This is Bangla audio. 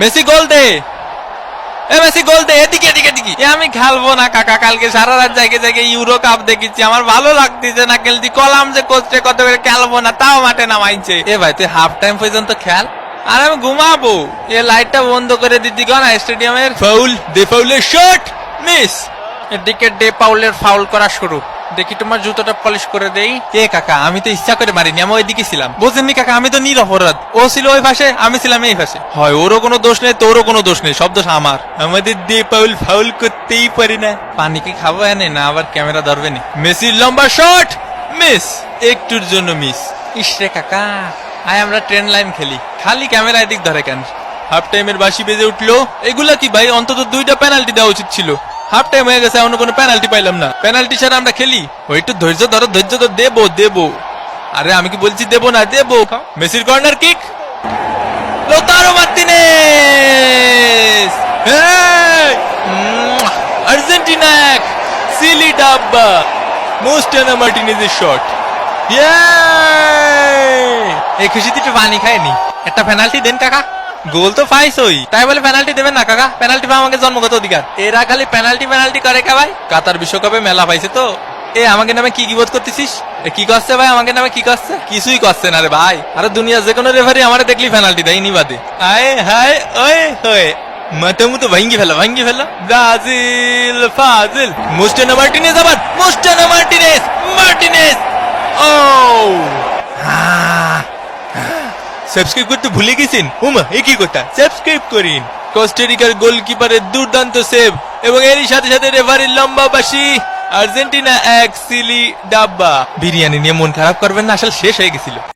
মেসি গোল দে, মেসি গোল দে, এদিকে এদিকে এদিকে। আমি খেলবো না কাকা, কালকে সারা রাত জায়গায় জায়গায় ইউরো কাপ দেখেছি, আমার ভালো লাগতেছে না খেলতে। কলাম যে কোচে কত করে খেলবো না, তাও মাঠে নামাইছে। এ ভাই তুই হাফ টাইম পর্যন্ত খেল, আর আমি ঘুমাবো। এ লাইটটা বন্ধ করে দিতি না স্টেডিয়ামের। ফাউল, দে ফাউলের শট, মিস। এদিকে ডে পাউলের ফাউল করা শুরু। দেখি তোমার জুতোটা পলিশ করে দেই। কে কাকা, আমি তো ইচ্ছা করে মারিনি, আমি ওইদিকে ছিলাম। বোঝেননি কাকা, আমি তো নিরপরাধ। ও ছিল ওই পাশে, আমি ছিলাম এই পাশে। হয় ওরও কোনো দোষ নেই, তোরও কোনো দোষ নেই, সব দোষ আমার। আমাদের ডে পাউল ফাউল করতেই পারি না। পানি কি খাবো এনে, না আবার ক্যামেরা ধরবে নি? মেসির লম্বা শট, মিস, একটুর জন্য মিস। ইসরে কাকা, আয় আমরা ট্রেন লাইন খেলি, খালি ক্যামেরা এদিক ধরে কেন? হাফ টাইমের বাঁশি বেজে উঠলো। এগুলা কি ভাই, অন্তত 2টা পেনাল্টি দেওয়া উচিত ছিল। হাফ টাইম হয়ে গেছে, অন্য কোনো পেনাল্টি পাইলাম না। পেনাল্টি ছাড়া আমরা খেলি? ওই একটু ধৈর্য ধরো, ধৈর্য ধরো, দেবো দেবো। আরে আমি কি বলছি দেবো না, দেবো। মেসির কর্নার কিক, লোতারো মার্টিনেজ, আর্জেন্টিনা এক, সিলি ডাব্বা। মোস্টানা মার্টিনেজের শট। এই খুশিতে একটু পানি খায়নি। একটা পেনাল্টি দেন কাকা। গোল তো পাইছই, তাই বলে পেনাল্টি দেবেন না কাকা? পেনাল্টি পাওয়া আমাকে জন্মগত অধিকার। এরা খালি পেনাল্টি পেনাল্টি করে কা ভাই? কাতার বিশ্বকাপে মেলা পাইছে তো। এ আমাকে নামে কি বোধ করতেছিস? কি করছে ভাই আমাকে নামে? কি করছে? কিছুই করছে না রে ভাই। আরে দুনিয়ার যে কোনো রেফারি আমারে দেখলি পেনাল্টি দেয় নি বাদে। আয় হায় ওয়ে হয়ে মাথা মুতো ভাঙ্গি ফেলো, ভাঙ্গি ফেলো। ব্রাজিল ফাজিল। মোস্টানা মার্টিনেজ, আবার মোস্টানা মার্টিনেজ, মার্টিনেজ। ও সাবস্ক্রাইব করতে ভুলে গেছেন? উমা এ কি কথা, সাবস্ক্রাইব করিন। কোস্টারিকার গোলকিপারের দুর্দান্ত সেভ এবং এরই সাথে সাথে রেফারির লম্বা বাঁশি। আর্জেন্টিনা এক, সিলি ডাব্বা। বিরিয়ানি নিয়ে মন খারাপ করবেন না, আসলে শেষ হয়ে গেছিল।